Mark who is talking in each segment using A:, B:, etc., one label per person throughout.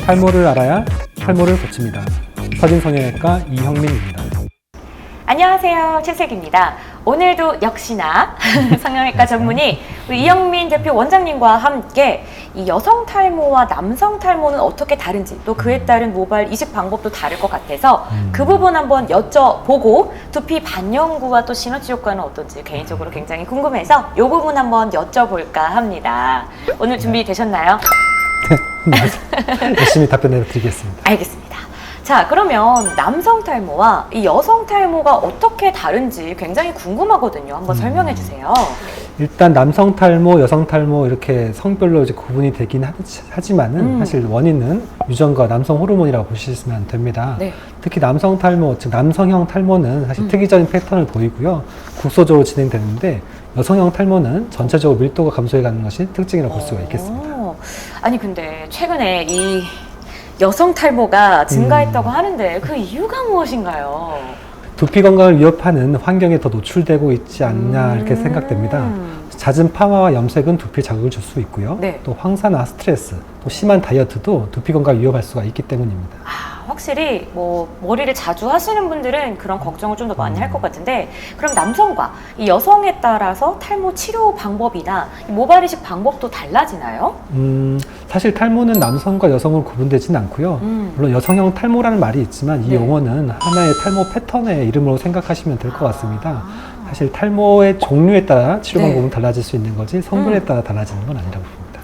A: 탈모를 알아야 탈모를 고칩니다. 서진성형외과 이형민입니다.
B: 안녕하세요, 최슬기입니다. 오늘도 역시나 성형외과 전문의 우리 이형민 대표 원장님과 함께 이 여성 탈모와 남성 탈모는 어떻게 다른지, 또 그에 따른 모발 이식 방법도 다를 것 같아서 그 부분 한번 여쭤보고 두피 반영구와 또 시너지 효과는 어떤지 개인적으로 굉장히 궁금해서 이 부분 한번 여쭤볼까 합니다. 오늘 준비되셨나요?
A: 네, 열심히 답변해 드리겠습니다.
B: 알겠습니다. 자, 그러면 남성 탈모와 이 여성 탈모가 어떻게 다른지 굉장히 궁금하거든요. 한번 설명해 주세요.
A: 일단 남성 탈모, 여성 탈모 이렇게 성별로 이제 구분이 되긴 하지만은 사실 원인은 유전과 남성 호르몬이라고 보시면 됩니다.
B: 네.
A: 특히 남성 탈모, 즉 남성형 탈모는 사실 특이적인 패턴을 보이고요. 국소적으로 진행되는데 여성형 탈모는 전체적으로 밀도가 감소해가는 것이 특징이라고 볼 수가 있겠습니다.
B: 아니 근데 최근에 이 여성 탈모가 증가했다고 하는데 그 이유가 무엇인가요?
A: 두피 건강을 위협하는 환경에 더 노출되고 있지 않냐 이렇게 생각됩니다. 잦은 파마와 염색은 두피에 자극을 줄 수 있고요.
B: 네.
A: 또 황사나 스트레스, 또 심한 다이어트도 두피 건강을 위협할 수가 있기 때문입니다.
B: 확실히 뭐 머리를 자주 하시는 분들은 그런 걱정을 좀 더 많이 할 것 같은데, 그럼 남성과 이 여성에 따라서 탈모 치료 방법이나 이 모발 이식 방법도 달라지나요?
A: 사실 탈모는 남성과 여성으로 구분되지는 않고요. 물론 여성형 탈모라는 말이 있지만 이
B: 네.
A: 용어는 하나의 탈모 패턴의 이름으로 생각하시면 될 것 같습니다. 사실 탈모의 종류에 따라 치료
B: 네.
A: 방법은 달라질 수 있는 거지 성별에 따라 달라지는 건 아니라고 봅니다.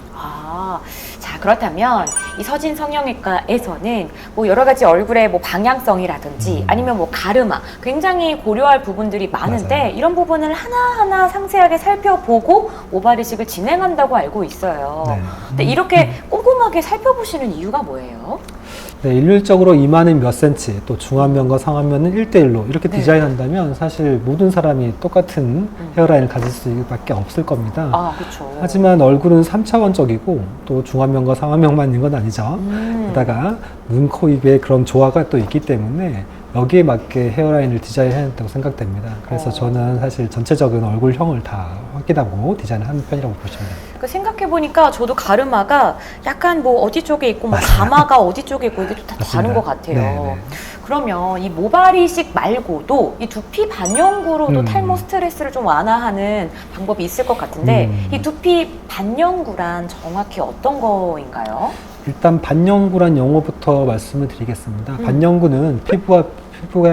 B: 자, 그렇다면 이 서진 성형외과에서는 뭐 여러 가지 얼굴의 뭐 방향성이라든지 아니면 뭐 가르마 굉장히 고려할 부분들이 많은데
A: 맞아요.
B: 이런 부분을 하나하나 상세하게 살펴보고 모발 이식을 진행한다고 알고 있어요.
A: 네.
B: 근데 이렇게 꼼꼼하게 살펴보시는 이유가 뭐예요?
A: 네, 일률적으로 이마는 몇 센치, 또 중안면과 상안면은 1대1로 이렇게
B: 네.
A: 디자인한다면 사실 모든 사람이 똑같은 헤어라인을 가질 수밖에 없을 겁니다.
B: 그렇죠.
A: 하지만 얼굴은 3차원적이고 또 중안면과 상안면만 있는 건 아니죠. 게다가 눈, 코, 입의 그런 조화가 또 있기 때문에 여기에 맞게 헤어라인을 디자인해야 한다고 생각됩니다. 그래서 저는 사실 전체적인 얼굴형을 다 확인하고 디자인하는 편이라고 보시면 됩니다.
B: 그 생각해보니까 저도 가르마가 약간 뭐 어디 쪽에 있고 뭐 가마가 어디 쪽에 있고 이게 또 다 다른 것 같아요.
A: 네네.
B: 그러면 이 모발 이식 말고도 이 두피 반영구로도 탈모 스트레스를 좀 완화하는 방법이 있을 것 같은데 이 두피 반영구란 정확히 어떤 거인가요?
A: 일단 반영구란 용어부터 말씀을 드리겠습니다. 반영구는 피부가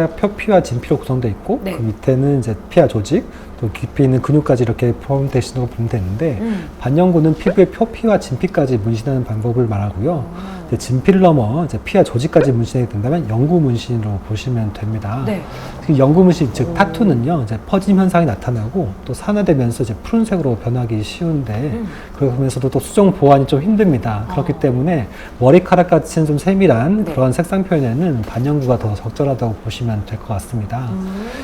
A: 표피와 진피로 구성되어 있고
B: 네.
A: 그 밑에는 이제 피하 조직, 또 깊이 있는 근육까지 이렇게 포함되시는 거 보면 되는데 반영구는 피부의 표피와 진피까지 문신하는 방법을 말하고요. 이제 진피를 넘어 이제 피하 조직까지 문신하게 된다면 영구 문신으로 보시면 됩니다.
B: 네.
A: 특히 영구 문신, 즉 타투는요, 이제 퍼짐 현상이 나타나고 또 산화되면서 이제 푸른색으로 변하기 쉬운데 그러면서도 또 수정 보완이 좀 힘듭니다. 그렇기 때문에 머리카락 같은 좀 세밀한
B: 네.
A: 그런 색상 표현에는 반영구가 더 적절하다고 보시면 될 것 같습니다.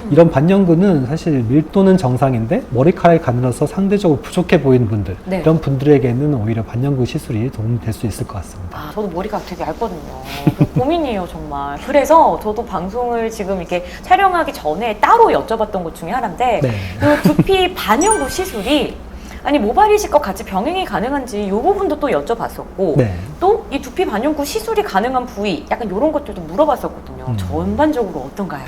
A: 이런 반영구는 사실 밀도는 정상인데 머리카락이 가늘어서 상대적으로 부족해 보이는 분들,
B: 네.
A: 이런 분들에게는 오히려 반영구 시술이 도움이 될 수 있을 것 같습니다.
B: 저도 머리가 되게 얇거든요. 고민이에요, 정말. 그래서 저도 방송을 지금 이렇게 촬영하기 전에 따로 여쭤봤던 것 중에 하나인데,
A: 네.
B: 이 두피 반영구 시술이 아니 모발 이식과 같이 병행이 가능한지 이 부분도 또 여쭤봤었고,
A: 네.
B: 또 이 두피 반영구 시술이 가능한 부위 약간 이런 것들도 물어봤었거든요. 전반적으로 어떤가요?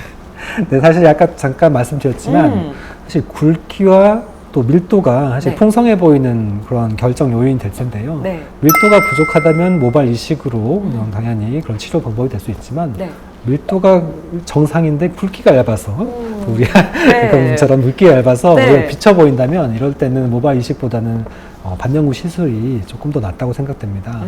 A: 네, 사실 아까 잠깐 말씀드렸지만 사실 굵기와 또 밀도가 사실
B: 네.
A: 풍성해 보이는 그런 결정 요인이 될 텐데요.
B: 네.
A: 밀도가 부족하다면 모발 이식으로 당연히 그런 치료 방법이 될 수 있지만
B: 네.
A: 밀도가 정상인데 굵기가 얇아서 우리
B: 네.
A: 처럼 물기가 얇아서
B: 네.
A: 우리가 비쳐 보인다면 이럴 때는 모발 이식보다는 반영구 시술이 조금 더 낫다고 생각됩니다.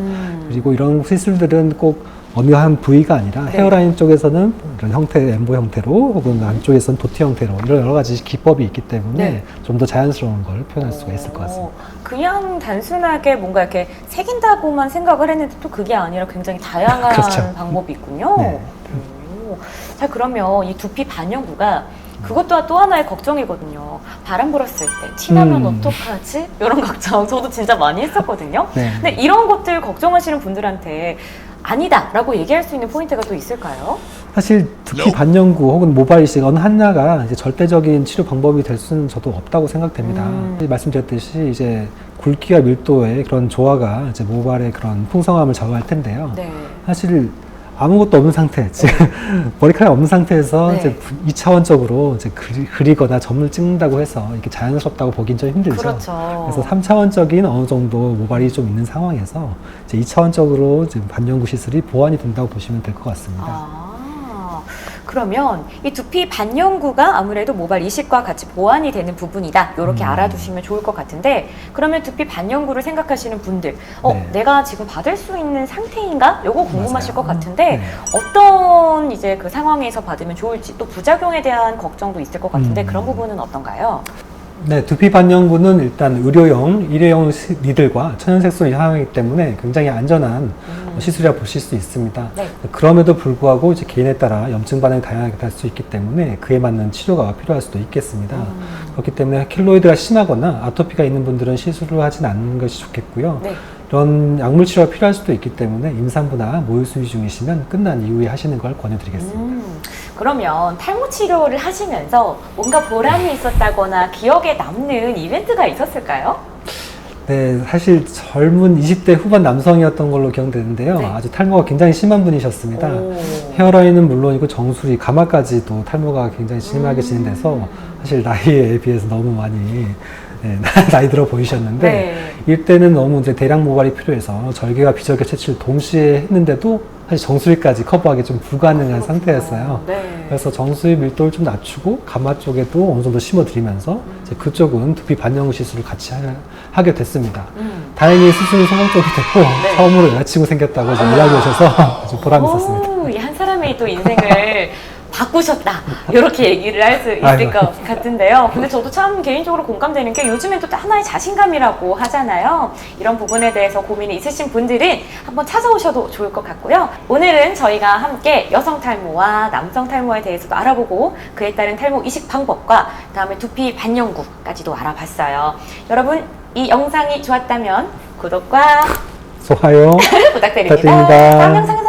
A: 그리고 이런 시술들은 꼭 어느 한 부위가 아니라
B: 네.
A: 헤어라인 쪽에서는 이런 형태, 엠보 형태로 혹은 안쪽에서는 도티 형태로 이런 여러 가지 기법이 있기 때문에
B: 네.
A: 좀 더 자연스러운 걸 표현할 수가 있을 것 같습니다.
B: 그냥 단순하게 뭔가 이렇게 새긴다고만 생각을 했는데 또 그게 아니라 굉장히 다양한
A: 그렇죠.
B: 방법이 있군요.
A: 네.
B: 자, 그러면 이 두피 반영구가 그것도 또 하나의 걱정이거든요. 바람 불었을 때 티나면 어떡하지? 이런 걱정 저도 진짜 많이 했었거든요.
A: 네.
B: 근데 이런 것들 걱정하시는 분들한테 아니다라고 얘기할 수 있는 포인트가 또 있을까요?
A: 사실 두피 반영구 혹은 모발 이식 어느 하나가 이제 절대적인 치료 방법이 될 수는 저도 없다고 생각됩니다. 말씀드렸듯이 이제 굵기와 밀도의 그런 조화가 이제 모발의 그런 풍성함을 좌우할 텐데요.
B: 네.
A: 사실 아무것도 없는 상태, 지금 머리카락 없는 상태에서
B: 네.
A: 이제 2차원적으로 이제 그리거나 점을 찍는다고 해서 이렇게 자연스럽다고 보긴 좀 힘들죠.
B: 그렇죠.
A: 그래서 3차원적인 어느 정도 모발이 좀 있는 상황에서 이제 2차원적으로 이제 반영구 시술이 보완이 된다고 보시면 될 것 같습니다.
B: 그러면 이 두피 반영구가 아무래도 모발 이식과 같이 보완이 되는 부분이다. 이렇게 알아두시면 좋을 것 같은데, 그러면 두피 반영구를 생각하시는 분들,
A: 네.
B: 내가 지금 받을 수 있는 상태인가? 요거 궁금하실
A: 맞아요.
B: 것 같은데,
A: 네.
B: 어떤 이제 그 상황에서 받으면 좋을지, 또 부작용에 대한 걱정도 있을 것 같은데, 그런 부분은 어떤가요?
A: 네, 두피 반영구는 일단 의료용, 일회용 니들과 천연색소를 사용하기 때문에 굉장히 안전한 시술이라 보실 수 있습니다.
B: 네.
A: 그럼에도 불구하고 이제 개인에 따라 염증 반응이 다양하게 될 수 있기 때문에 그에 맞는 치료가 필요할 수도 있겠습니다. 그렇기 때문에 킬로이드가 심하거나 아토피가 있는 분들은 시술을 하진 않는 것이 좋겠고요.
B: 네.
A: 이런 약물 치료가 필요할 수도 있기 때문에 임산부나 모유 수유 중이시면 끝난 이후에 하시는 걸 권해드리겠습니다.
B: 그러면 탈모 치료를 하시면서 뭔가 보람이 있었다거나 기억에 남는 이벤트가 있었을까요?
A: 네, 사실 젊은 20대 후반 남성이었던 걸로 기억되는데요.
B: 네.
A: 아주 탈모가 굉장히 심한 분이셨습니다.
B: 오.
A: 헤어라인은 물론이고 정수리, 가마까지도 탈모가 굉장히 심하게 진행돼서 사실 나이에 비해서 너무 많이 나이 들어 보이셨는데
B: 네.
A: 이때는 너무 이제 대량 모발이 필요해서 절개와 비절개 채취를 동시에 했는데도 사실 정수리까지 커버하기 좀 불가능한 상태였어요.
B: 네.
A: 그래서 정수리 밀도를 좀 낮추고 가마 쪽에도 어느 정도 심어드리면서 이제 그쪽은 두피 반영 시술을 같이 하게 됐습니다. 다행히 수술이 성공적이 됐고
B: 네.
A: 처음으로 여자친구 생겼다고 이제 연락이 오셔서 아주 보람이 있었습니다.
B: 이 한 사람이 또 인생을 바꾸셨다. 이렇게 얘기를 할 수 있을
A: 아이고.
B: 것 같은데요. 근데 저도 참 개인적으로 공감되는 게 요즘엔 또 하나의 자신감이라고 하잖아요. 이런 부분에 대해서 고민이 있으신 분들은 한번 찾아오셔도 좋을 것 같고요. 오늘은 저희가 함께 여성 탈모와 남성 탈모에 대해서도 알아보고 그에 따른 탈모 이식 방법과 그다음에 두피 반영구까지도 알아봤어요. 여러분, 이 영상이 좋았다면 구독과
A: 좋아요
B: 부탁드립니다.
A: 부탁드립니다.
B: 다음 영상에서